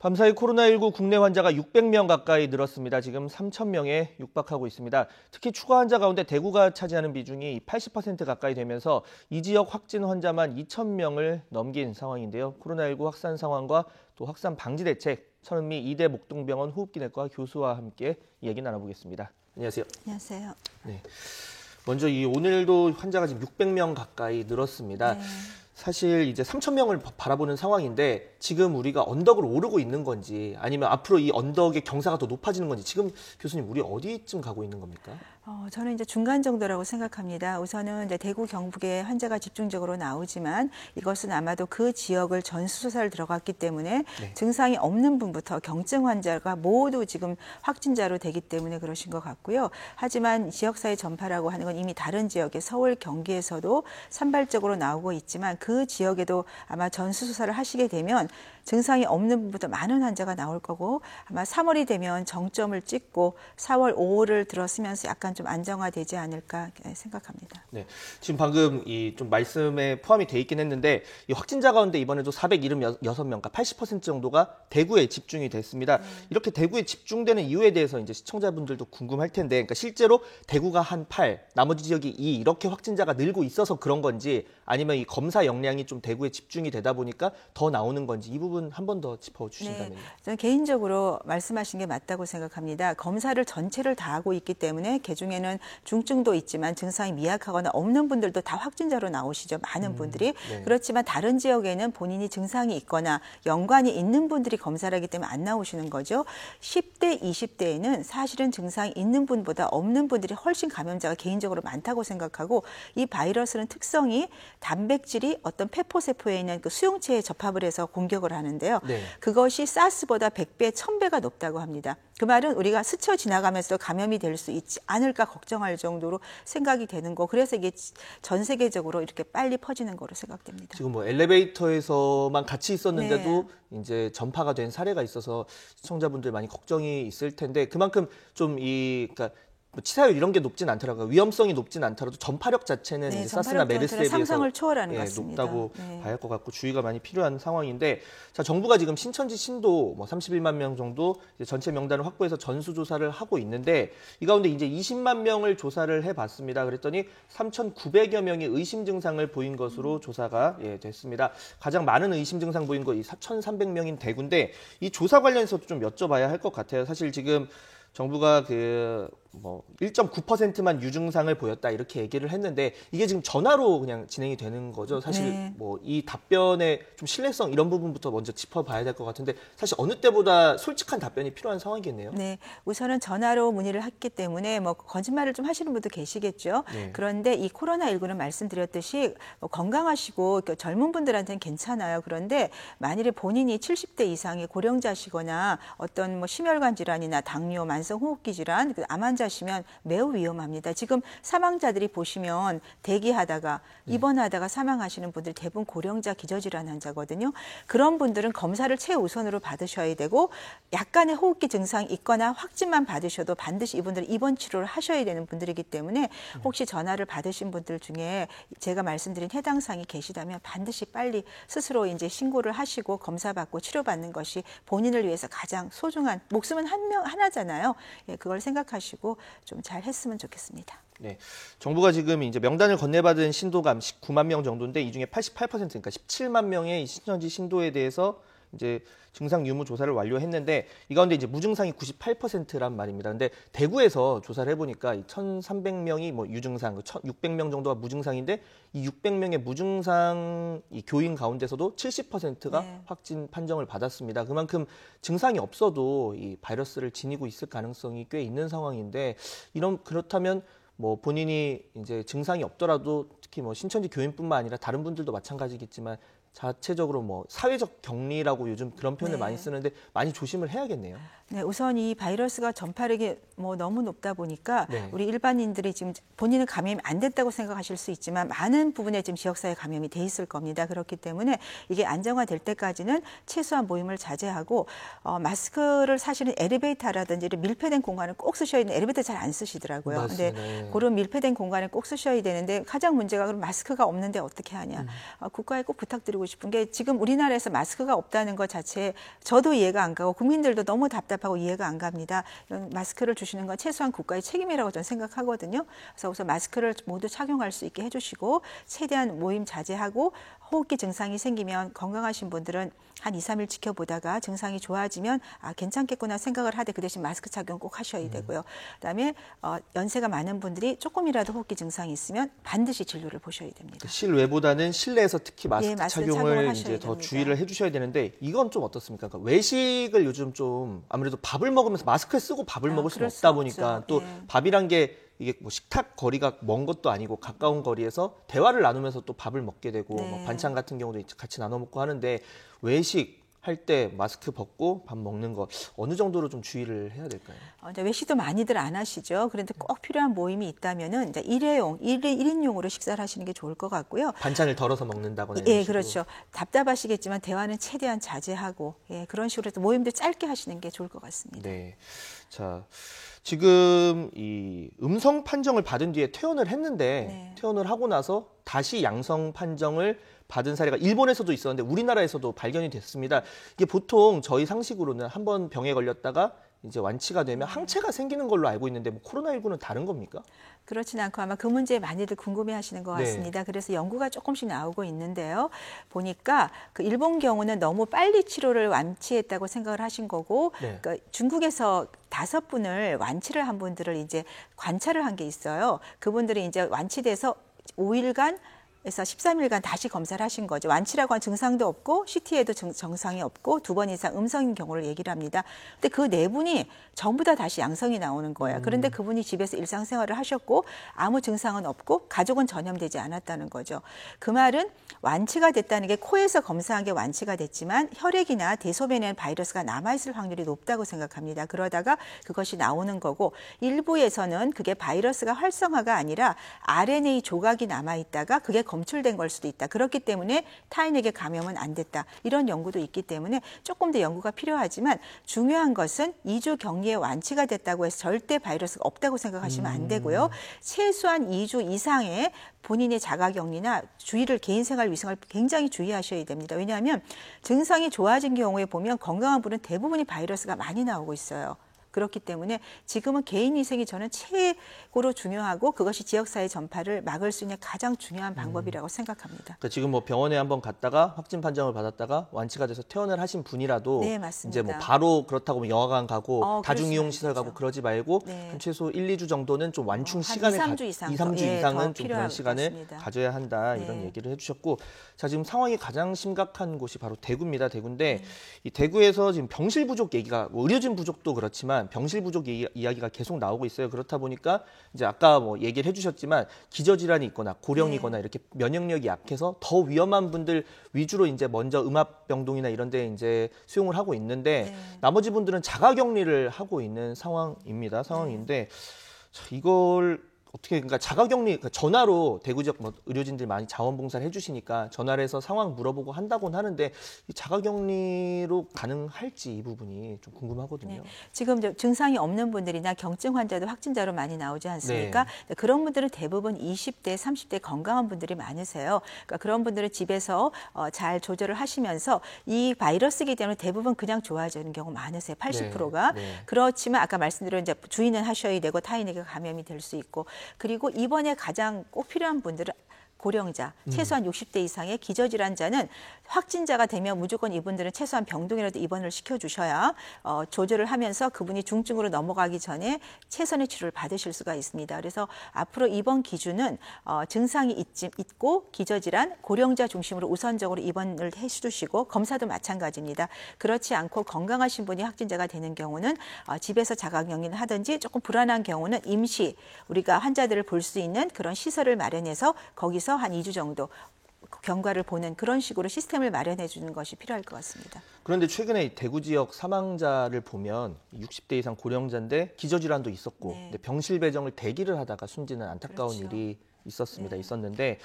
밤사이 코로나19 국내 환자가 600명 가까이 늘었습니다. 지금 3,000명에 육박하고 있습니다. 특히 추가 환자 가운데 대구가 차지하는 비중이 80% 가까이 되면서 이 지역 확진 환자만 2,000명을 넘긴 상황인데요. 코로나19 확산 상황과 또 확산 방지 대책, 천은미 이대 목동병원 호흡기내과 교수와 함께 이야기 나눠보겠습니다. 안녕하세요. 안녕하세요. 네. 먼저 오늘도 환자가 지금 600명 가까이 늘었습니다. 네. 사실 이제 3,000명을 바라보는 상황인데 지금 우리가 언덕을 오르고 있는 건지 아니면 앞으로 이 언덕의 경사가 더 높아지는 건지 지금 교수님 우리 어디쯤 가고 있는 겁니까? 저는 이제 중간 정도라고 생각합니다. 우선은 이제 대구 경북에 환자가 집중적으로 나오지만 이것은 아마도 그 지역을 전수조사를 들어갔기 때문에 네. 증상이 없는 분부터 경증 환자가 모두 지금 확진자로 되기 때문에 그러신 것 같고요. 하지만 지역사회 전파라고 하는 건 이미 다른 지역에 서울, 경기에서도 산발적으로 나오고 있지만 그 지역에도 아마 전수조사를 하시게 되면 증상이 없는 분부터 많은 환자가 나올 거고 아마 3월이 되면 정점을 찍고 4월, 5월을 들어서면서 약간 좀 안정화되지 않을까 생각합니다. 네, 지금 방금 좀 말씀에 포함이 돼 있긴 했는데 이 확진자 가운데 이번에도 476명, 그러니까 80% 정도가 대구에 집중이 됐습니다. 이렇게 대구에 집중되는 이유에 대해서 이제 시청자분들도 궁금할 텐데, 그러니까 실제로 대구가 한 8, 나머지 지역이 2 이렇게 확진자가 늘고 있어서 그런 건지 아니면 이 검사 역량이 좀 대구에 집중이 되다 보니까 더 나오는 건지 이 부분 한 번 더 짚어주신다면요. 네, 저는 개인적으로 말씀하신 게 맞다고 생각합니다. 검사를 전체를 다 하고 있기 때문에 그중에는 중증도 있지만 증상이 미약하거나 없는 분들도 다 확진자로 나오시죠. 많은 분들이. 네. 그렇지만 다른 지역에는 본인이 증상이 있거나 연관이 있는 분들이 검사를 하기 때문에 안 나오시는 거죠. 10대, 20대에는 사실은 증상이 있는 분보다 없는 분들이 훨씬 감염자가 개인적으로 많다고 생각하고 이 바이러스는 특성이 단백질이 어떤 폐포세포에 있는 그 수용체에 접합을 해서 공격을 하는데요. 네. 그것이 사스보다 100배, 1000배가 높다고 합니다. 그 말은 우리가 스쳐 지나가면서 감염이 될 수 있지 않을까 걱정할 정도로 생각이 되는 거. 그래서 이게 전 세계적으로 이렇게 빨리 퍼지는 거로 생각됩니다. 지금 뭐 엘리베이터에서만 같이 있었는데도 네. 이제 전파가 된 사례가 있어서 시청자분들 많이 걱정이 있을 텐데 그만큼 좀 그러니까 치사율 이런 게 높진 않더라고요. 위험성이 높진 않더라도 전파력 자체는 네, 이제 사스나 메르스에 비해서 상상을 초월하는 것 같습니다. 높다고 네. 봐야 할 것 같고 주의가 많이 필요한 상황인데 자 정부가 지금 신천지 신도 31만 명 정도 이제 전체 명단을 확보해서 전수조사를 하고 있는데 이 가운데 이제 20만 명을 조사를 해봤습니다. 그랬더니 3,900여 명이 의심 증상을 보인 것으로 조사가 됐습니다. 가장 많은 의심 증상 보인 거 1,300명인 대구인데 이 조사 관련해서도 좀 여쭤봐야 할 것 같아요. 사실 지금 정부가 1.9%만 유증상을 보였다 이렇게 얘기를 했는데 이게 지금 전화로 그냥 진행이 되는 거죠. 사실 네. 이 답변의 좀 신뢰성 이런 부분부터 먼저 짚어봐야 될 것 같은데 사실 어느 때보다 솔직한 답변이 필요한 상황이겠네요. 네, 우선은 전화로 문의를 했기 때문에 거짓말을 좀 하시는 분도 계시겠죠. 네. 그런데 이 코로나19는 말씀드렸듯이 건강하시고 젊은 분들한테는 괜찮아요. 그런데 만일에 본인이 70대 이상의 고령자시거나 어떤 심혈관 질환이나 당뇨, 만성호흡기 질환, 암 환자시면 매우 위험합니다. 지금 사망자들이 보시면 대기하다가 입원하다가 사망하시는 분들 대부분 고령자 기저질환 환자거든요. 그런 분들은 검사를 최우선으로 받으셔야 되고 약간의 호흡기 증상이 있거나 확진만 받으셔도 반드시 이분들은 입원 치료를 하셔야 되는 분들이기 때문에 혹시 전화를 받으신 분들 중에 제가 말씀드린 해당 사항이 계시다면 반드시 빨리 스스로 이제 신고를 하시고 검사받고 치료받는 것이 본인을 위해서 가장 소중한 목숨은 하나잖아요. 그걸 생각하시고 좀 잘 했으면 좋겠습니다. 네, 정부가 지금 이제 명단을 건네받은 신도가 19만 명 정도인데 이 중에 88% 그러니까 17만 명의 신천지 신도에 대해서 이제 증상 유무 조사를 완료했는데 이 가운데 이제 무증상이 98%란 말입니다. 근데 대구에서 조사를 해보니까 1,300명이 유증상, 600명 정도가 무증상인데 이 600명의 무증상 이 교인 가운데서도 70%가 확진 판정을 받았습니다. 그만큼 증상이 없어도 이 바이러스를 지니고 있을 가능성이 꽤 있는 상황인데 그렇다면 본인이 이제 증상이 없더라도 특히 신천지 교인뿐만 아니라 다른 분들도 마찬가지겠지만 자체적으로 사회적 격리라고 요즘 그런 표현을 많이 쓰는데 많이 조심을 해야겠네요. 네, 우선 이 바이러스가 전파력이 너무 높다 보니까 네. 우리 일반인들이 지금 본인은 감염이 안 됐다고 생각하실 수 있지만 많은 부분에 지금 지역사회 감염이 돼 있을 겁니다. 그렇기 때문에 이게 안정화될 때까지는 최소한 모임을 자제하고 마스크를 사실은 엘리베이터라든지 이런 밀폐된 공간을 꼭 쓰셔야 되는데 엘리베이터 잘 안 쓰시더라고요. 맞습니다. 근데 그런 밀폐된 공간에 꼭 쓰셔야 되는데 가장 문제가 그럼 마스크가 없는데 어떻게 하냐. 국가에 꼭 부탁드리고 싶은 게 지금 우리나라에서 마스크가 없다는 것 자체에 저도 이해가 안 가고 국민들도 너무 답답하고 이해가 안 갑니다. 이런 마스크를 주시는 건 최소한 국가의 책임이라고 저는 생각하거든요. 그래서 우선 마스크를 모두 착용할 수 있게 해주시고 최대한 모임 자제하고 호흡기 증상이 생기면 건강하신 분들은 한 2, 3일 지켜보다가 증상이 좋아지면 아 괜찮겠구나 생각을 하되 그 대신 마스크 착용 꼭 하셔야 되고요. 그다음에 연세가 많은 분들이 조금이라도 호흡기 증상이 있으면 반드시 진료를 보셔야 됩니다. 실외보다는 실내에서 특히 마스크, 마스크 착용을 이제 착용을 더 됩니다. 주의를 해주셔야 되는데 이건 좀 어떻습니까? 그러니까 외식을 요즘 좀 아무래도 밥을 먹으면서 마스크를 쓰고 밥을 먹을 수는 그럴 수 없다 보니까 없죠. 또 예. 밥이란 게 이게 뭐 식탁 거리가 먼 것도 아니고 가까운 거리에서 대화를 나누면서 또 밥을 먹게 되고 네. 뭐 반찬 같은 경우도 같이 나눠 먹고 하는데 외식 할 때 마스크 벗고 밥 먹는 거 어느 정도로 좀 주의를 해야 될까요? 이제 외식도 많이들 안 하시죠. 그런데 꼭 필요한 모임이 있다면은 이제 일회용, 1인용으로 식사를 하시는 게 좋을 것 같고요. 반찬을 덜어서 먹는다거나 예, 이런 식으로. 그렇죠. 답답하시겠지만 대화는 최대한 자제하고 그런 식으로 해서 모임도 짧게 하시는 게 좋을 것 같습니다. 네. 자, 지금 이 음성 판정을 받은 뒤에 퇴원을 했는데 네. 퇴원을 하고 나서 다시 양성 판정을 받은 사례가 일본에서도 있었는데 우리나라에서도 발견이 됐습니다. 이게 보통 저희 상식으로는 한번 병에 걸렸다가 이제 완치가 되면 항체가 생기는 걸로 알고 있는데 뭐 코로나19는 다른 겁니까? 그렇진 않고 아마 그 문제 많이들 궁금해하시는 것 네. 같습니다. 그래서 연구가 조금씩 나오고 있는데요. 보니까 그 일본 경우는 너무 빨리 치료를 완치했다고 생각을 하신 거고, 네. 그러니까 중국에서 5분을 완치를 한 분들을 이제 관찰을 한 게 있어요. 그분들이 이제 완치돼서 5일간 에서 13일간 다시 검사를 하신 거죠. 완치라고 한 증상도 없고 CT에도 정상이 없고 2번 이상 음성인 경우를 얘기를 합니다. 근데 그 4분이 전부 다 다시 양성이 나오는 거예요. 그런데 그분이 집에서 일상생활을 하셨고 아무 증상은 없고 가족은 전염되지 않았다는 거죠. 그 말은 완치가 됐다는 게 코에서 검사한 게 완치가 됐지만 혈액이나 대소변에는 바이러스가 남아있을 확률이 높다고 생각합니다. 그러다가 그것이 나오는 거고 일부에서는 그게 바이러스가 활성화가 아니라 RNA 조각이 남아있다가 그게 검출된 걸 수도 있다. 그렇기 때문에 타인에게 감염은 안 됐다. 이런 연구도 있기 때문에 조금 더 연구가 필요하지만 중요한 것은 2주 격리에 완치가 됐다고 해서 절대 바이러스가 없다고 생각하시면 안 되고요. 최소한 2주 이상의 본인의 자가격리나 개인생활 위생을 굉장히 주의하셔야 됩니다. 왜냐하면 증상이 좋아진 경우에 보면 건강한 분은 대부분이 바이러스가 많이 나오고 있어요. 그렇기 때문에 지금은 개인 위생이 저는 최고로 중요하고 그것이 지역사회 전파를 막을 수 있는 가장 중요한 방법이라고 생각합니다. 그러니까 지금 뭐 병원에 한번 갔다가 확진 판정을 받았다가 완치가 돼서 퇴원을 하신 분이라도 네, 맞습니다. 이제 뭐 바로 그렇다고 뭐 영화관 가고 다중이용 그러시면 시설 안 가고 되죠. 그러지 말고 네. 한 최소 1, 2주 정도는 좀 완충 한 시간을 2, 3주 이상 2, 3주 더, 이상은 더 좀 필요할 그런 것 시간을 같습니다. 가져야 한다 이런 네. 얘기를 해주셨고 자 지금 상황이 가장 심각한 곳이 바로 대구입니다. 대구인데 이 대구에서 지금 병실 부족 얘기가 뭐 의료진 부족도 그렇지만 병실 부족 이야기가 계속 나오고 있어요. 그렇다 보니까 이제 아까 뭐 얘기를 해주셨지만 기저질환이 있거나 고령이거나 이렇게 면역력이 약해서 더 위험한 분들 위주로 이제 먼저 음압병동이나 이런 데 이제 수용을 하고 있는데 나머지 분들은 자가격리를 하고 있는 상황인데 자, 이걸 어떻게 그러니까 자가격리 그러니까 전화로 대구 지역 뭐 의료진들 많이 자원봉사를 해주시니까 전화를 해서 상황 물어보고 한다고는 하는데 이 자가격리로 가능할지 이 부분이 좀 궁금하거든요. 네. 지금 증상이 없는 분들이나 경증 환자도 확진자로 많이 나오지 않습니까? 네. 그런 분들은 대부분 20대, 30대 건강한 분들이 많으세요. 그러니까 그런 분들은 집에서 잘 조절을 하시면서 이 바이러스이기 때문에 대부분 그냥 좋아지는 경우 많으세요. 80%가. 네. 그렇지만 아까 말씀드린 이제 주의는 하셔야 되고 타인에게 감염이 될 수 있고 그리고 이번에 가장 꼭 필요한 분들은 고령자, 최소한 60대 이상의 기저질환자는 확진자가 되면 무조건 이분들은 최소한 병동이라도 입원을 시켜주셔야 조절을 하면서 그분이 중증으로 넘어가기 전에 최선의 치료를 받으실 수가 있습니다. 그래서 앞으로 입원 기준은 증상이 있고 기저질환, 고령자 중심으로 우선적으로 입원을 해주시고 검사도 마찬가지입니다. 그렇지 않고 건강하신 분이 확진자가 되는 경우는 집에서 자가격리를 하든지 조금 불안한 경우는 임시 우리가 환자들을 볼 수 있는 그런 시설을 마련해서 거기서 한 2주 정도 경과를 보는 그런 식으로 시스템을 마련해 주는 것이 필요할 것 같습니다. 그런데 최근에 대구 지역 사망자를 보면 60대 이상 고령자인데 기저질환도 있었고 근데 병실 배정을 대기를 하다가 숨지는 안타까운 일이 있었는데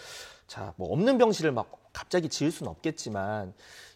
자, 뭐 없는 병실을 막 갑자기 지을 수는 없겠지만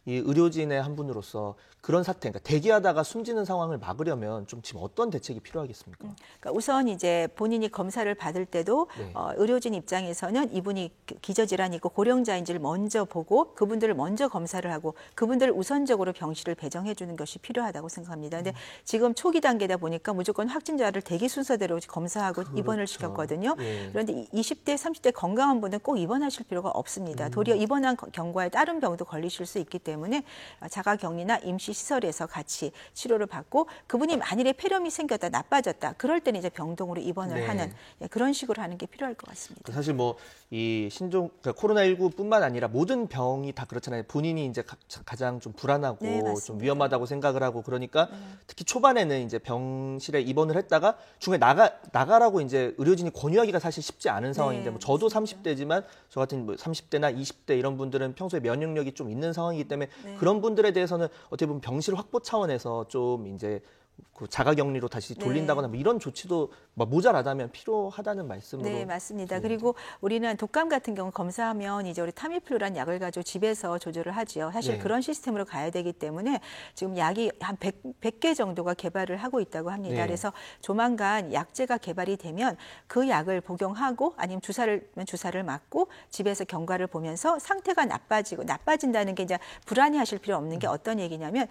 이 의료진의 한 분으로서 그런 사태, 그러니까 대기하다가 숨지는 상황을 막으려면 좀 지금 어떤 대책이 필요하겠습니까? 그러니까 우선 이제 본인이 검사를 받을 때도 네. 의료진 입장에서는 이분이 기저질환이 있고 고령자인지를 먼저 보고 그분들을 먼저 검사를 하고 그분들을 우선적으로 병실을 배정해 주는 것이 필요하다고 생각합니다. 근데 지금 초기 단계다 보니까 무조건 확진자를 대기 순서대로 검사하고 입원을 시켰거든요. 예. 그런데 20대, 30대 건강한 분은 꼭 입원하실 필요가 없습니다. 도리어 입원한 경과에 다른 병도 걸리실 수 있기 때문에 자가격리나 임시시설에서 같이 치료를 받고 그분이 만일에 폐렴이 생겼다, 나빠졌다. 그럴 때는 이제 병동으로 입원을 네. 하는 그런 식으로 하는 게 필요할 것 같습니다. 사실 뭐 이 그러니까 코로나19뿐만 아니라 모든 병이 다 그렇잖아요. 본인이 이제 가장 좀 불안하고 네, 좀 맞습니다. 위험하다고 생각을 하고 그러니까 특히 초반에는 이제 병실에 입원을 했다가 중간에 나가라고 이제 의료진이 권유하기가 사실 쉽지 않은 상황인데 뭐 저도 30대지만 저 같은 뭐 30대나 20대 이런 분들은 평소에 면역력이 좀 있는 상황이기 때문에 그런 분들에 대해서는 어떻게 보면 병실 확보 차원에서 좀 이제 그 자가격리로 다시 돌린다거나 뭐 이런 조치도 뭐 모자라다면 필요하다는 말씀으로. 네, 맞습니다. 그리고 우리는 독감 같은 경우 검사하면 이제 우리 타미플루란 약을 가지고 집에서 조절을 하지요. 사실 네. 그런 시스템으로 가야 되기 때문에 지금 약이 한 100개 정도가 개발을 하고 있다고 합니다. 네. 그래서 조만간 약제가 개발이 되면 그 약을 복용하고 아니면 주사를 맞고 집에서 경과를 보면서 상태가 나빠진다는 게 이제 불안해하실 필요 없는 게 어떤 얘기냐면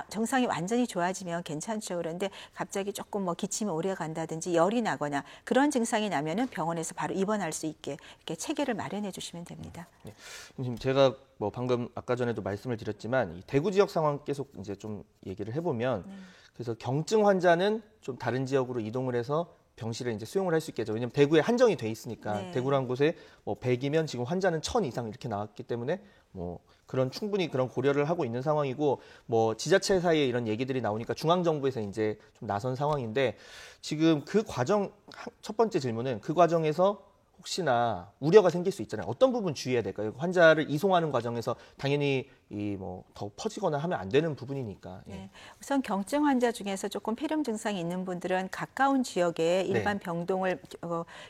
정상이 완전히 좋아지면 괜찮죠. 그런데 갑자기 조금 뭐 기침이 오래 간다든지 열이 나거나 그런 증상이 나면은 병원에서 바로 입원할 수 있게 이렇게 체계를 마련해 주시면 됩니다. 네. 지금 제가 뭐 방금 아까 전에도 말씀을 드렸지만 이 대구 지역 상황 계속 이제 좀 얘기를 해보면 그래서 경증 환자는 좀 다른 지역으로 이동을 해서 병실에 이제 수용을 할 수 있겠죠. 왜냐하면 대구에 한정이 돼 있으니까 네. 대구라는 곳에 뭐 100이면 지금 환자는 1000 이상 이렇게 나왔기 때문에 뭐 충분히 그런 고려를 하고 있는 상황이고 뭐 지자체 사이에 이런 얘기들이 나오니까 중앙 정부에서 이제 좀 나선 상황인데 지금 그 과정 첫 번째 질문은 그 과정에서 혹시나 우려가 생길 수 있잖아요. 어떤 부분 주의해야 될까요? 환자를 이송하는 과정에서 당연히 이 뭐 더 퍼지거나 하면 안 되는 부분이니까. 예. 네. 우선 경증 환자 중에서 조금 폐렴 증상이 있는 분들은 가까운 지역에 일반 병동을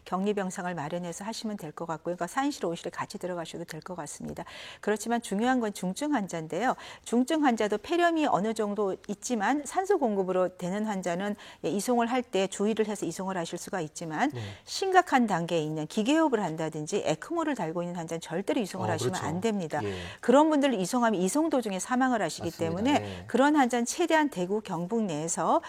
격리 병상을 마련해서 하시면 될 것 같고요. 그러니까 4인실, 5인실에 같이 들어가셔도 될 것 같습니다. 그렇지만 중요한 건 중증 환자인데요. 중증 환자도 폐렴이 어느 정도 있지만 산소 공급으로 되는 환자는 이송을 할 때 주의를 해서 이송을 하실 수가 있지만 심각한 단계에 있는 기계호흡을 한다든지 에크모를 달고 있는 환자는 절대로 이송을 하시면 그렇죠. 안 됩니다. 예. 그런 분들을 이송하면 이송 도중에 사망을 하시기 맞습니다. 때문에 네. 그런 환자는 최대한 대구 경북 내에서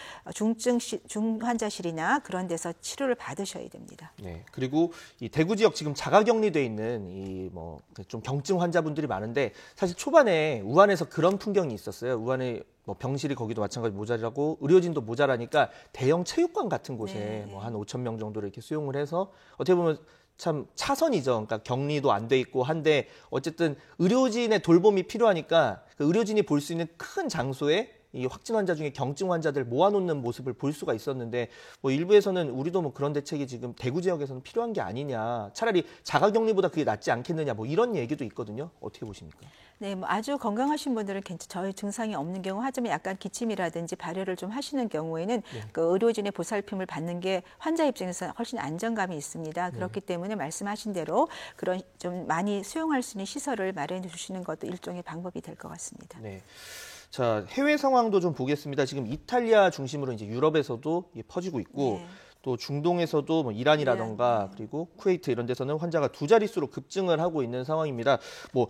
중환자실이나 그런 데서 치료를 받으셔야 됩니다. 네. 그리고 이 대구 지역 지금 자가격리돼 있는 이 뭐 좀 경증 환자분들이 많은데 사실 초반에 우한에서 그런 풍경이 있었어요. 우한에 뭐 병실이 거기도 마찬가지 모자라고 의료진도 모자라니까 대형 체육관 같은 곳에 뭐 한 5,000명 정도를 이렇게 수용을 해서 어떻게 보면 참 차선이죠. 그러니까 격리도 안 돼 있고 한데 어쨌든 의료진의 돌봄이 필요하니까 그 의료진이 볼 수 있는 큰 장소에 이 확진 환자 중에 경증 환자들 모아놓는 모습을 볼 수가 있었는데 뭐 일부에서는 우리도 뭐 그런 대책이 지금 대구 지역에서는 필요한 게 아니냐. 차라리 자가격리보다 그게 낫지 않겠느냐. 뭐 이런 얘기도 있거든요. 어떻게 보십니까? 네, 뭐 아주 건강하신 분들은 저희 증상이 없는 경우 하지만 약간 기침이라든지 발열을 좀 하시는 경우에는 그 의료진의 보살핌을 받는 게 환자 입장에서 훨씬 안정감이 있습니다. 그렇기 때문에 말씀하신 대로 그런 좀 많이 수용할 수 있는 시설을 마련해 주시는 것도 일종의 방법이 될 것 같습니다. 네. 자, 해외 상황도 좀 보겠습니다. 지금 이탈리아 중심으로 이제 유럽에서도 퍼지고 있고 또 중동에서도 뭐 이란이라던가 그리고 쿠웨이트 이런 데서는 환자가 두 자릿수로 급증을 하고 있는 상황입니다. 뭐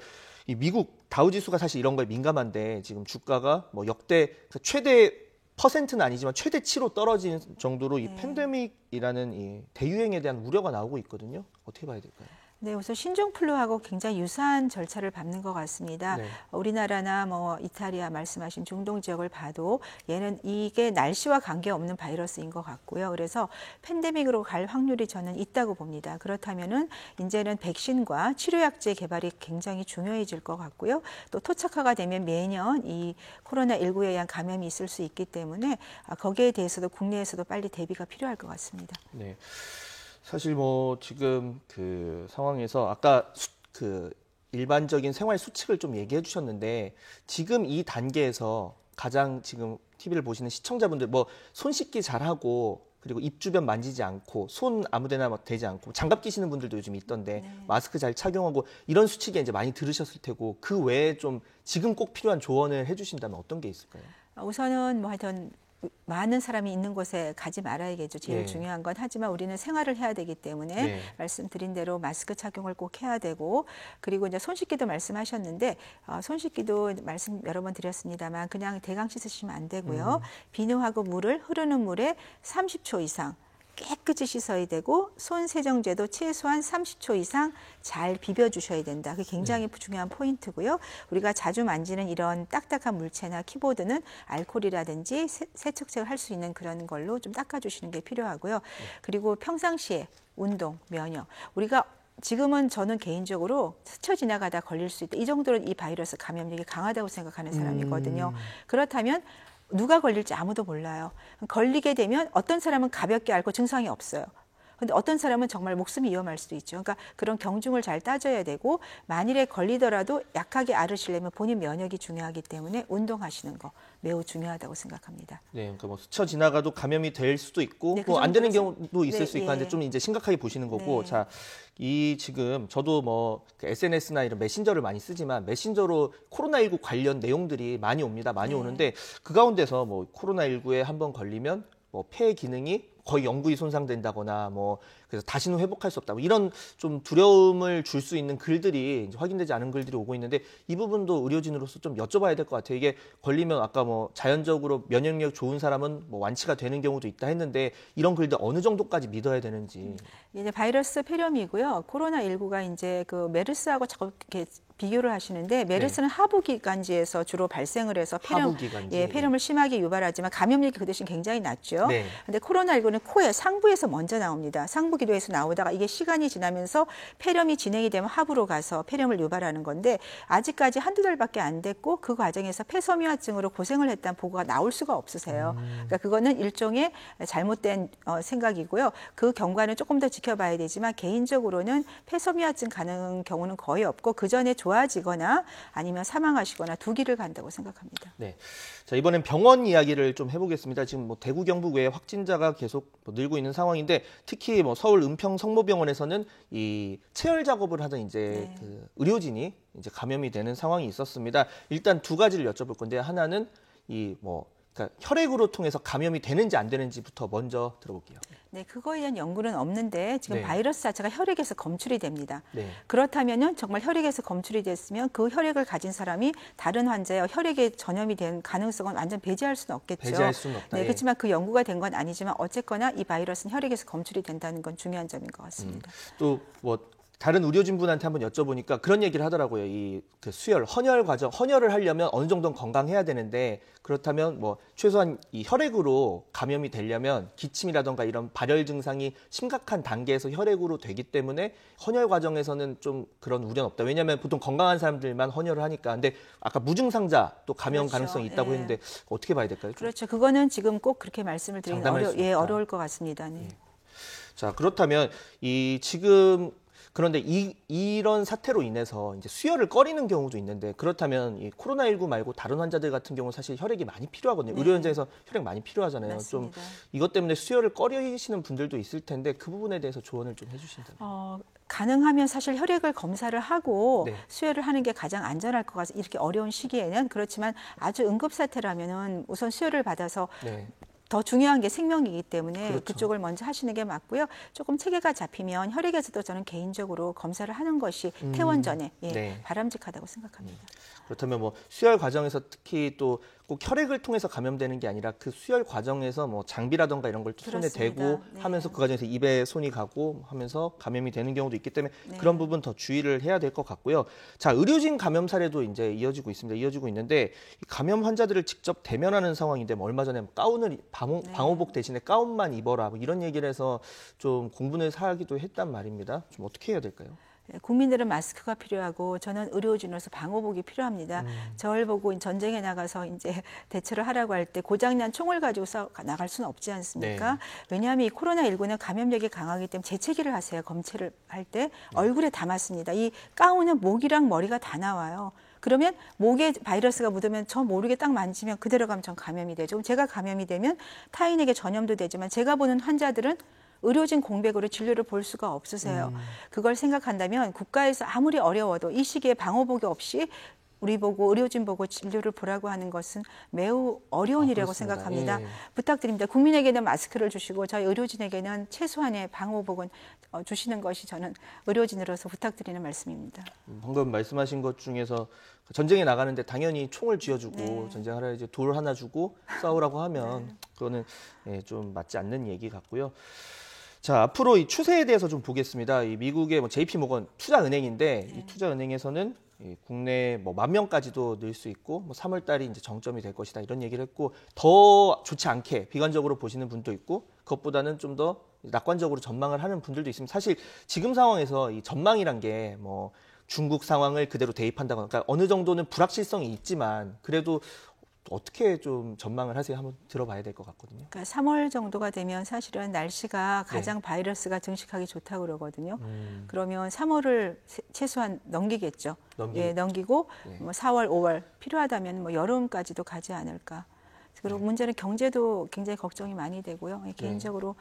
이 미국 다우지수가 사실 이런 거에 민감한데 지금 주가가 뭐 역대 최대 퍼센트는 아니지만 최대치로 떨어진 정도로 이 팬데믹이라는 이 대유행에 대한 우려가 나오고 있거든요. 어떻게 봐야 될까요? 네, 우선 신종플루하고 굉장히 유사한 절차를 밟는 것 같습니다. 네. 우리나라나 뭐 이탈리아 말씀하신 중동 지역을 봐도 이게 날씨와 관계없는 바이러스인 것 같고요. 그래서 팬데믹으로 갈 확률이 저는 있다고 봅니다. 그렇다면은 이제는 백신과 치료약제 개발이 굉장히 중요해질 것 같고요. 또 토착화가 되면 매년 이 코로나19에 의한 감염이 있을 수 있기 때문에 거기에 대해서도 국내에서도 빨리 대비가 필요할 것 같습니다. 네. 사실 뭐 지금 그 상황에서 아까 그 일반적인 생활 수칙을 좀 얘기해 주셨는데 지금 이 단계에서 가장 지금 TV를 보시는 시청자분들 뭐 손 씻기 잘하고 그리고 입 주변 만지지 않고 손 아무데나 막 대지 않고 장갑 끼시는 분들도 요즘 있던데 마스크 잘 착용하고 이런 수칙에 이제 많이 들으셨을 테고 그 외에 좀 지금 꼭 필요한 조언을 해주신다면 어떤 게 있을까요? 우선은 뭐 하여튼 많은 사람이 있는 곳에 가지 말아야겠죠. 제일 네. 중요한 건. 하지만 우리는 생활을 해야 되기 때문에 네. 말씀드린 대로 마스크 착용을 꼭 해야 되고 그리고 이제 손 씻기도 말씀하셨는데 손 씻기도 말씀 여러 번 드렸습니다만 그냥 대강 씻으시면 안 되고요. 비누하고 물을 흐르는 물에 30초 이상 깨끗이 씻어야 되고 손 세정제도 최소한 30초 이상 잘 비벼주셔야 된다. 그게 굉장히 중요한 포인트고요. 우리가 자주 만지는 이런 딱딱한 물체나 키보드는 알코올이라든지 세척제를 할 수 있는 그런 걸로 좀 닦아주시는 게 필요하고요. 그리고 평상시에 운동, 면역. 우리가 지금은 저는 개인적으로 스쳐 지나가다 걸릴 수 있다. 이 정도로 이 바이러스 감염력이 강하다고 생각하는 사람이거든요. 그렇다면 누가 걸릴지 아무도 몰라요. 걸리게 되면 어떤 사람은 가볍게 앓고 증상이 없어요. 근데 어떤 사람은 정말 목숨이 위험할 수도 있죠. 그러니까 그런 경중을 잘 따져야 되고 만일에 걸리더라도 약하게 앓으시려면 본인 면역이 중요하기 때문에 운동하시는 거 매우 중요하다고 생각합니다. 네, 그러니까 뭐 스쳐 지나가도 감염이 될 수도 있고 네, 그 뭐 안 되는 정도로 경우도 있을 네, 수 있고 예. 한데 좀 이제 심각하게 보시는 거고 네. 자, 이 지금 저도 뭐 SNS나 이런 메신저를 많이 쓰지만 메신저로 코로나19 관련 내용들이 많이 옵니다. 많이 네. 오는데 그 가운데서 뭐 코로나19에 한번 걸리면 뭐 폐 기능이 거의 영구히 손상된다거나 뭐 그래서 다시는 회복할 수 없다. 뭐 이런 좀 두려움을 줄 수 있는 글들이 이제 확인되지 않은 글들이 오고 있는데 이 부분도 의료진으로서 좀 여쭤봐야 될 것 같아요. 이게 걸리면 아까 뭐 자연적으로 면역력 좋은 사람은 뭐 완치가 되는 경우도 있다 했는데 이런 글들 어느 정도까지 믿어야 되는지. 이제 바이러스 폐렴이고요. 코로나19가 이제 그 메르스하고 자꾸 이렇게 비교를 하시는데 메르스는 하부 기관지에서 주로 발생을 해서 폐렴, 하부 기관지. 예, 폐렴을 심하게 유발하지만 감염력이 그 대신 굉장히 낮죠. 네. 근데 코로나19는 코에 상부에서 먼저 나옵니다. 상부 기도에서 나오다가 이게 시간이 지나면서 폐렴이 진행이 되면 하부로 가서 폐렴을 유발하는 건데 아직까지 한두 달밖에 안 됐고 그 과정에서 폐섬유화증으로 고생을 했다는 보고가 나올 수가 없으세요. 그러니까 그거는 일종의 잘못된 생각이고요. 그 경과는 조금 더 지켜봐야 되지만 개인적으로는 폐섬유화증 가는 경우는 거의 없고 그 전에 좋아지거나 아니면 사망하시거나 두 길을 간다고 생각합니다. 네. 자, 이번엔 병원 이야기를 좀 해보겠습니다. 지금 뭐 대구, 경북 외에 확진자가 계속 뭐 늘고 있는 상황인데 특히 뭐 서울 은평 성모병원에서는 이 체열 작업을 하던 이제 그 의료진이 이제 감염이 되는 상황이 있었습니다. 일단 두 가지를 여쭤볼 건데 하나는 이 뭐 그러니까 혈액으로 통해서 감염이 되는지 안 되는지부터 먼저 들어볼게요. 네, 그거에 대한 연구는 없는데 지금 네. 바이러스 자체가 혈액에서 검출이 됩니다. 네. 그렇다면은 정말 혈액에서 검출이 됐으면 그 혈액을 가진 사람이 다른 환자의 혈액에 전염이 된 가능성은 완전 배제할 수는 없겠죠. 배제할 수는 없다. 네, 예. 그렇지만 그 연구가 된 건 아니지만 어쨌거나 이 바이러스는 혈액에서 검출이 된다는 건 중요한 점인 것 같습니다. 또 뭐 다른 의료진분한테 한번 여쭤보니까 그런 얘기를 하더라고요. 이 그 수혈, 헌혈 과정, 헌혈을 하려면 어느 정도는 건강해야 되는데 그렇다면 뭐 최소한 이 혈액으로 감염이 되려면 기침이라던가 이런 발열 증상이 심각한 단계에서 혈액으로 되기 때문에 헌혈 과정에서는 좀 그런 우려는 없다. 왜냐하면 보통 건강한 사람들만 헌혈을 하니까. 근데 아까 무증상자 또 감염 그렇죠. 가능성이 있다고 예. 했는데 어떻게 봐야 될까요? 좀? 그렇죠. 그거는 지금 꼭 그렇게 말씀을 드리는 장담할 수 없다. 어려울 것 같습니다. 네. 자, 그렇다면 이 지금 그런데 이런 사태로 인해서 이제 수혈을 꺼리는 경우도 있는데 그렇다면 이 코로나19 말고 다른 환자들 같은 경우는 사실 혈액이 많이 필요하거든요. 네. 의료 현장에서 혈액 많이 필요하잖아요. 맞습니다. 좀 이것 때문에 수혈을 꺼리시는 분들도 있을 텐데 그 부분에 대해서 조언을 좀 해주신다면. 가능하면 사실 혈액을 검사를 하고 네. 수혈을 하는 게 가장 안전할 것 같아요. 이렇게 어려운 시기에는. 그렇지만 아주 응급 사태라면은 우선 수혈을 받아서 네. 더 중요한 게 생명이기 때문에 그렇죠. 그쪽을 먼저 하시는 게 맞고요. 조금 체계가 잡히면 혈액에서도 저는 개인적으로 검사를 하는 것이 퇴원 전에 네. 바람직하다고 생각합니다. 그렇다면 뭐 수혈 과정에서 특히 또 꼭 혈액을 통해서 감염되는 게 아니라 그 수혈 과정에서 뭐 장비라던가 이런 걸 또 손에 그렇습니다. 대고 네. 하면서 그 과정에서 입에 손이 가고 하면서 감염이 되는 경우도 있기 때문에 네. 그런 부분 더 주의를 해야 될 것 같고요. 자, 의료진 감염 사례도 이제 이어지고 있습니다. 이어지고 있는데 이 감염 환자들을 직접 대면하는 상황인데 뭐 얼마 전에 가운을 방호복 대신에 가운만 입어라 뭐 이런 얘기를 해서 좀 공분을 사기도 했단 말입니다. 좀 어떻게 해야 될까요? 국민들은 마스크가 필요하고 저는 의료진으로서 방호복이 필요합니다. 저를 보고 전쟁에 나가서 이제 대처를 하라고 할 때 고장난 총을 가지고서 나갈 수는 없지 않습니까? 네. 왜냐하면 이 코로나19는 감염력이 강하기 때문에 재채기를 하세요. 검체를 할 때 얼굴에 담았습니다. 이 가운은 목이랑 머리가 다 나와요. 그러면 목에 바이러스가 묻으면 저 모르게 딱 만지면 그대로 가면 전 감염이 되죠. 그럼 제가 감염이 되면 타인에게 전염도 되지만 제가 보는 환자들은 의료진 공백으로 진료를 볼 수가 없으세요. 그걸 생각한다면 국가에서 아무리 어려워도 이 시기에 방호복이 없이 우리 보고 의료진 보고 진료를 보라고 하는 것은 매우 어려운 일이라고 그렇습니다. 생각합니다. 예. 부탁드립니다. 국민에게는 마스크를 주시고 저희 의료진에게는 최소한의 방호복은 주시는 것이 저는 의료진으로서 부탁드리는 말씀입니다. 방금 말씀하신 것 중에서 전쟁에 나가는데 당연히 총을 쥐어주고 네. 전쟁하라 이제 돌 하나 주고 싸우라고 하면 그거는 예, 좀 맞지 않는 얘기 같고요. 자, 앞으로 이 추세에 대해서 좀 보겠습니다. 이 미국의 뭐 JP 모건 투자은행인데 이 투자은행에서는 이 국내 뭐 10,000명까지도 늘 수 있고 뭐 3월 달이 이제 정점이 될 것이다 이런 얘기를 했고 더 좋지 않게 비관적으로 보시는 분도 있고 그것보다는 좀 더 낙관적으로 전망을 하는 분들도 있습니다. 사실 지금 상황에서 이 전망이란 게 뭐 중국 상황을 그대로 대입한다거나 그러니까 어느 정도는 불확실성이 있지만 그래도 어떻게 좀 전망을 하세요? 한번 들어봐야 될 것 같거든요. 그러니까 3월 정도가 되면 사실은 날씨가 가장 바이러스가 증식하기 좋다고 그러거든요. 그러면 3월을 최소한 넘기겠죠. 예, 넘기고 뭐 4월, 5월 필요하다면 뭐 여름까지도 가지 않을까. 그리고 문제는 경제도 굉장히 걱정이 많이 되고요. 개인적으로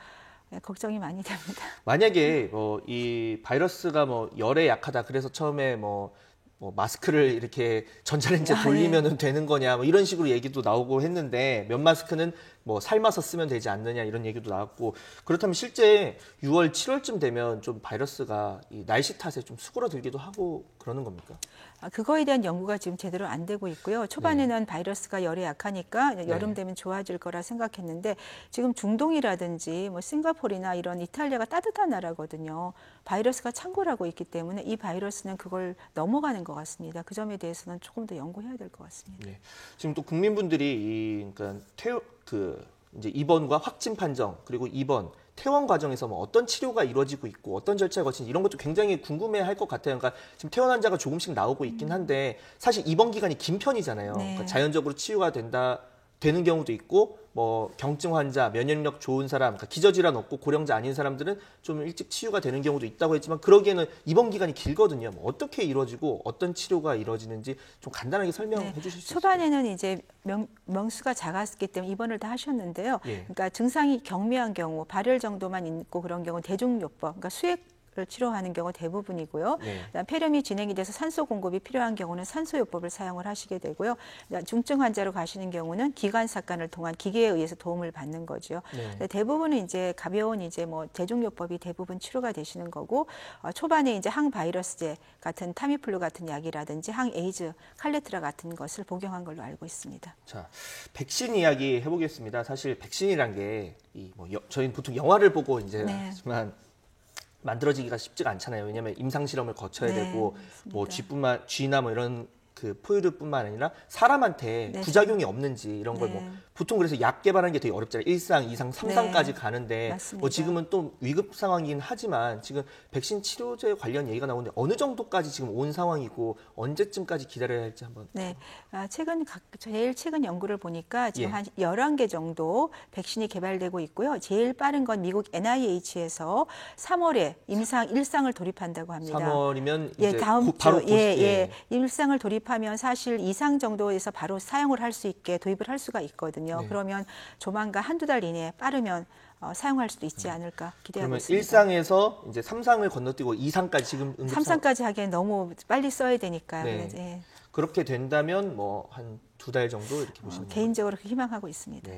걱정이 많이 됩니다. 만약에 이 바이러스가 뭐 열에 약하다 그래서 처음에 뭐 마스크를 이렇게 전자레인지에 돌리면 되는 거냐 뭐 이런 식으로 얘기도 나오고 했는데 면 마스크는 뭐 삶아서 쓰면 되지 않느냐 이런 얘기도 나왔고 그렇다면 실제 6월, 7월쯤 되면 좀 바이러스가 이 날씨 탓에 좀 수그러들기도 하고 그러는 겁니까? 그거에 대한 연구가 지금 제대로 안 되고 있고요. 초반에는 바이러스가 열에 약하니까 여름 되면 좋아질 거라 생각했는데 지금 중동이라든지 뭐 싱가포르나 이런 이탈리아가 따뜻한 나라거든요. 바이러스가 창궐하고 있기 때문에 이 바이러스는 그걸 넘어가는 것 같습니다. 그 점에 대해서는 조금 더 연구해야 될 것 같습니다. 네. 지금 또 국민분들이 그러니까 이제 입원과 확진 판정 그리고 입원 퇴원 과정에서 뭐 어떤 치료가 이루어지고 있고 어떤 절차가 거친지 이런 것도 굉장히 궁금해할 것 같아요. 그러니까 지금 퇴원 환자가 조금씩 나오고 있긴 한데 사실 입원 기간이 긴 편이잖아요. 그러니까 자연적으로 치유가 되는 경우도 있고 뭐 경증 환자, 면역력 좋은 사람, 그러니까 기저질환 없고 고령자 아닌 사람들은 좀 일찍 치유가 되는 경우도 있다고 했지만 그러기에는 입원 기간이 길거든요. 뭐 어떻게 이루어지고 어떤 치료가 이루어지는지 좀 간단하게 설명해 주실 수 있을까요? 초반에는 이제 명수가 작았기 때문에 입원을 다 하셨는데요. 그러니까 증상이 경미한 경우, 발열 정도만 있고 그런 경우 대중요법, 그러니까 수액 을 치료하는 경우 대부분이고요. 그다음 폐렴이 진행이 돼서 산소 공급이 필요한 경우는 산소요법을 사용을 하시게 되고요. 중증 환자로 가시는 경우는 기관삭관을 통한 기계에 의해서 도움을 받는 거죠. 대부분은 이제 가벼운 이제 뭐 대중요법이 대부분 치료가 되시는 거고 초반에 이제 항바이러스제 같은 타미플루 같은 약이라든지 항에이즈 칼레트라 같은 것을 복용한 걸로 알고 있습니다. 자, 백신 이야기 해보겠습니다. 사실 백신이란 게 저희는 보통 영화를 보고 이제 하지만 만들어지기가 쉽지가 않잖아요. 왜냐하면 임상 실험을 거쳐야 되고 뭐 쥐나 뭐 이런 그 포유류뿐만 아니라 사람한테 부작용이 없는지 이런 걸 뭐 보통 그래서 약 개발하는 게 되게 어렵잖아요. 1상, 2상, 3상까지 가는데 뭐 지금은 또 위급 상황이긴 하지만 지금 백신 치료제 관련 얘기가 나오는데 어느 정도까지 지금 온 상황이고 언제쯤까지 기다려야 할지 한번. 제일 최근 연구를 보니까 지금 한 11개 정도 백신이 개발되고 있고요. 제일 빠른 건 미국 NIH에서 3월에 임상 1상을 돌입한다고 합니다. 3월이면 이제 다음 바로 주 일상을 돌입하면 사실 2상 정도에서 바로 사용을 할 수 있게 도입을 할 수가 있거든요. 그러면 조만간 한두 달 이내에 빠르면 사용할 수도 있지 않을까 기대하고 그러면 있습니다. 1상에서 이제 3상을 건너뛰고 2상까지 지금 3상까지 하기엔 너무 빨리 써야 되니까요. 그렇게 된다면 뭐 한 2달 정도 이렇게 보시면 개인적으로 그렇게 희망하고 있습니다.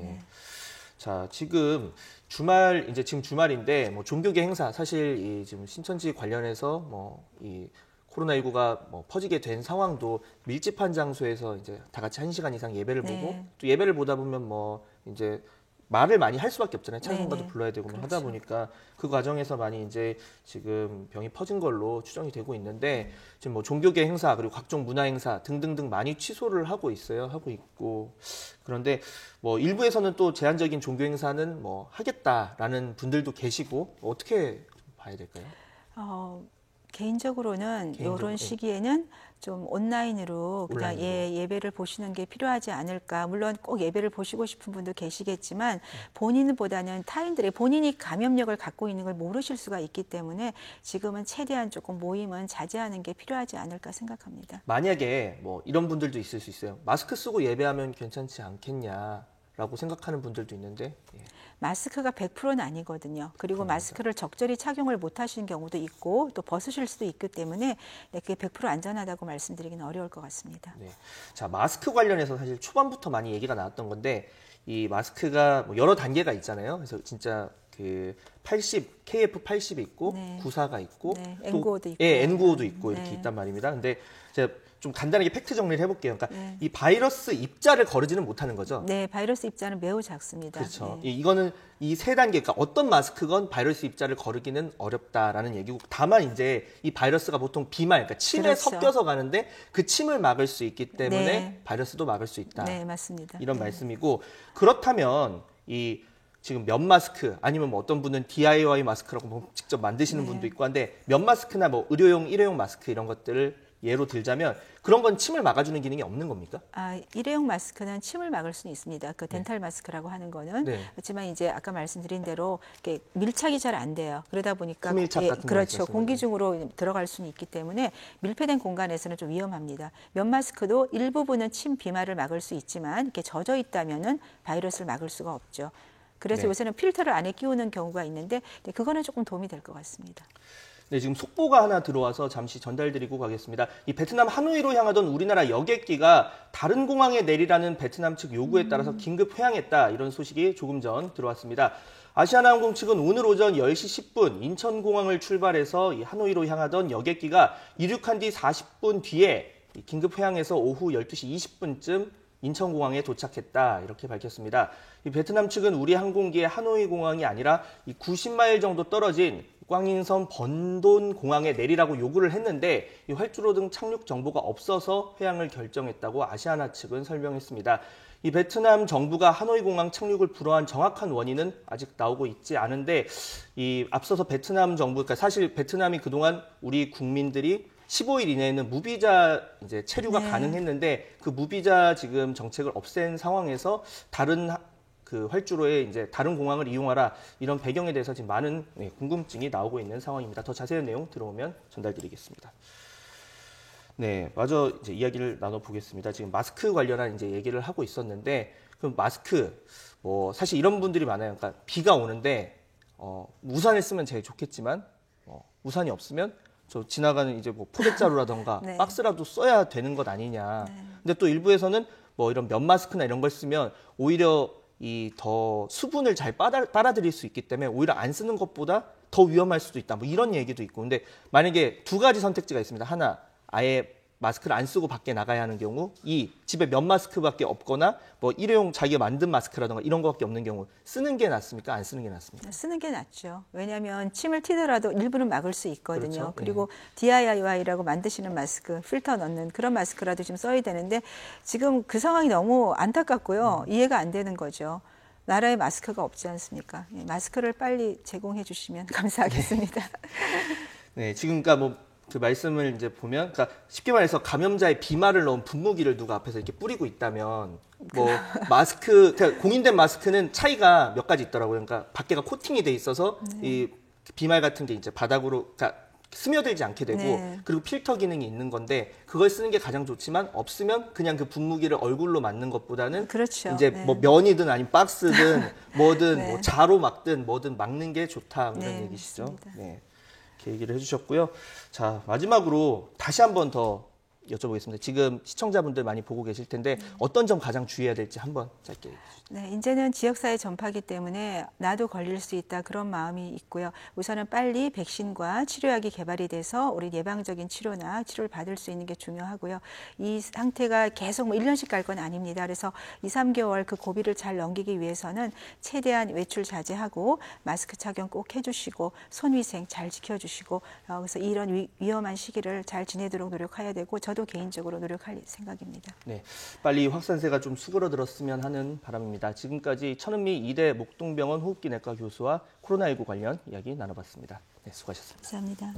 자, 지금 지금 주말인데 뭐 종교계 행사 사실 지금 신천지 관련해서 뭐 이 코로나19가 뭐 퍼지게 된 상황도 밀집한 장소에서 이제 다 같이 1시간 이상 예배를 보고 또 예배를 보다 보면 뭐 이제 말을 많이 할 수밖에 없잖아요. 찬송가도 불러야 되고 하다 보니까 그 과정에서 많이 이제 지금 병이 퍼진 걸로 추정이 되고 있는데 지금 뭐 종교계 행사 그리고 각종 문화 행사 등등등 많이 취소를 하고 있고 그런데 뭐 일부에서는 또 제한적인 종교 행사는 뭐 하겠다라는 분들도 계시고 어떻게 봐야 될까요? 개인적으로는 개인적으로, 이런 예. 시기에는 좀 온라인으로 그냥 온라인으로. 예배를 보시는 게 필요하지 않을까. 물론 꼭 예배를 보시고 싶은 분도 계시겠지만 본인보다는 타인들의 본인이 감염력을 갖고 있는 걸 모르실 수가 있기 때문에 지금은 최대한 조금 모임은 자제하는 게 필요하지 않을까 생각합니다. 만약에 뭐 이런 분들도 있을 수 있어요. 마스크 쓰고 예배하면 괜찮지 않겠냐라고 생각하는 분들도 있는데 예. 마스크가 100%는 아니거든요. 그리고 그렇습니다. 마스크를 적절히 착용을 못 하시는 경우도 있고 또 벗으실 수도 있기 때문에 그게 100% 안전하다고 말씀드리기는 어려울 것 같습니다. 네. 자, 마스크 관련해서 사실 초반부터 많이 얘기가 나왔던 건데 이 마스크가 뭐 여러 단계가 있잖아요. 그래서 진짜 그 80, KF80이 있고 네. 94가 있고 네, 또 N95도 있고. 예, N95도 있고 이렇게 네. 있단 말입니다. 근데 제가 좀 간단하게 팩트 정리를 해볼게요. 그러니까 네. 이 바이러스 입자를 거르지는 못하는 거죠. 네, 바이러스 입자는 매우 작습니다. 그렇죠. 네. 이거는 이 세 단계, 그러니까 어떤 마스크건 바이러스 입자를 거르기는 어렵다라는 얘기고, 다만 이제 이 바이러스가 보통 비말, 그러니까 침에 그렇죠. 섞여서 가는데 그 침을 막을 수 있기 때문에 네. 바이러스도 막을 수 있다. 네, 맞습니다. 이런 네. 말씀이고, 그렇다면 이 지금 면 마스크 아니면 뭐 어떤 분은 DIY 마스크라고 뭐 직접 만드시는 네. 분도 있고 한데 면 마스크나 뭐 의료용, 일회용 마스크 이런 것들을 예로 들자면 그런 건 침을 막아주는 기능이 없는 겁니까? 일회용 마스크는 침을 막을 수는 있습니다. 그 덴탈 마스크라고 하는 거는 네. 그렇지만 이제 아까 말씀드린 대로 이렇게 밀착이 잘 안 돼요. 그러다 보니까 후밀착 같은 거 그렇죠. 말씀하시는 공기 거죠? 중으로 들어갈 수는 있기 때문에 밀폐된 공간에서는 좀 위험합니다. 면 마스크도 일부분은 침 비말을 막을 수 있지만 이렇게 젖어 있다면은 바이러스를 막을 수가 없죠. 그래서 네. 요새는 필터를 안에 끼우는 경우가 있는데 그거는 조금 도움이 될 것 같습니다. 네, 지금 속보가 하나 들어와서 잠시 전달드리고 가겠습니다. 이 베트남 하노이로 향하던 우리나라 여객기가 다른 공항에 내리라는 베트남 측 요구에 따라서 긴급 회항했다. 이런 소식이 조금 전 들어왔습니다. 아시아나항공 측은 오늘 오전 10시 10분 인천공항을 출발해서 이 하노이로 향하던 여객기가 이륙한 뒤 40분 뒤에 긴급 회항해서 오후 12시 20분쯤 인천공항에 도착했다. 이렇게 밝혔습니다. 이 베트남 측은 우리 항공기의 하노이 공항이 아니라 이 90마일 정도 떨어진 꽝인섬 번돈 공항에 내리라고 요구를 했는데 이 활주로 등 착륙 정보가 없어서 회항을 결정했다고 아시아나 측은 설명했습니다. 이 베트남 정부가 하노이 공항 착륙을 불허한 정확한 원인은 아직 나오고 있지 않은데 이 앞서서 베트남 정부, 그러니까 사실 베트남이 그동안 우리 국민들이 15일 이내에는 무비자 이제 체류가 네. 가능했는데 그 무비자 지금 정책을 없앤 상황에서 다른 그 활주로에 이제 다른 공항을 이용하라 이런 배경에 대해서 지금 많은 궁금증이 나오고 있는 상황입니다. 더 자세한 내용 들어오면 전달드리겠습니다. 네, 마저 이제 이야기를 나눠보겠습니다. 지금 마스크 관련한 이제 얘기를 하고 있었는데, 그럼 마스크 뭐 사실 이런 분들이 많아요. 그러니까 비가 오는데 우산을 쓰면 제일 좋겠지만 우산이 없으면 저 지나가는 이제 뭐 포대자루라던가 네. 박스라도 써야 되는 것 아니냐. 네. 근데 또 일부에서는 뭐 이런 면 마스크나 이런 걸 쓰면 오히려 이 더 수분을 잘 빨아들일 수 있기 때문에 오히려 안 쓰는 것보다 더 위험할 수도 있다. 뭐 이런 얘기도 있고. 근데 만약에 두 가지 선택지가 있습니다. 하나, 아예 마스크를 안 쓰고 밖에 나가야 하는 경우, 집에 면 마스크밖에 없거나 뭐 일회용 자기가 만든 마스크라던가 이런 거밖에 없는 경우 쓰는 게 낫습니까? 안 쓰는 게 낫습니까? 쓰는 게 낫죠. 왜냐하면 침을 튀더라도 일부는 막을 수 있거든요. 그렇죠. 그리고 DIY라고 만드시는 마스크, 필터 넣는 그런 마스크라도 좀 써야 되는데 지금 그 상황이 너무 안타깝고요. 이해가 안 되는 거죠. 나라에 마스크가 없지 않습니까? 마스크를 빨리 제공해 주시면 감사하겠습니다. 네, 지금 그러니까 뭐 그 말씀을 이제 보면, 그러니까 쉽게 말해서 감염자의 비말을 넣은 분무기를 누가 앞에서 이렇게 뿌리고 있다면, 뭐 마스크, 그러니까 공인된 마스크는 차이가 몇 가지 있더라고요. 그러니까 밖에가 코팅이 돼 있어서 이 비말 같은 게 이제 바닥으로, 그러니까 스며들지 않게 되고, 네. 그리고 필터 기능이 있는 건데 그걸 쓰는 게 가장 좋지만 없으면 그냥 그 분무기를 얼굴로 맞는 것보다는 그렇죠. 이제 네. 뭐 면이든 아니면 박스든 뭐든 네. 뭐 자로 막든 뭐든 막는 게 좋다 이런 네, 얘기시죠. 맞습니다. 네. 이렇게 얘기를 해주셨고요. 자, 마지막으로 다시 한번 더 여쭤보겠습니다. 지금 시청자분들 많이 보고 계실 텐데 어떤 점 가장 주의해야 될지 한번 짧게 얘기해 주시죠. 네, 이제는 지역사회 전파기 때문에 나도 걸릴 수 있다 그런 마음이 있고요. 우선은 빨리 백신과 치료약이 개발이 돼서 우리 예방적인 치료나 치료를 받을 수 있는 게 중요하고요. 이 상태가 계속 뭐 1년씩 갈 건 아닙니다. 그래서 2, 3개월 그 고비를 잘 넘기기 위해서는 최대한 외출 자제하고 마스크 착용 꼭 해주시고 손위생 잘 지켜주시고 그래서 이런 위험한 시기를 잘 지내도록 노력해야 되고 저도 개인적으로 노력할 생각입니다. 네, 빨리 확산세가 좀 수그러들었으면 하는 바람입니다. 지금까지 천은미 이대 목동병원 호흡기내과 교수와 코로나19 관련 이야기 나눠봤습니다. 네, 수고하셨습니다. 감사합니다.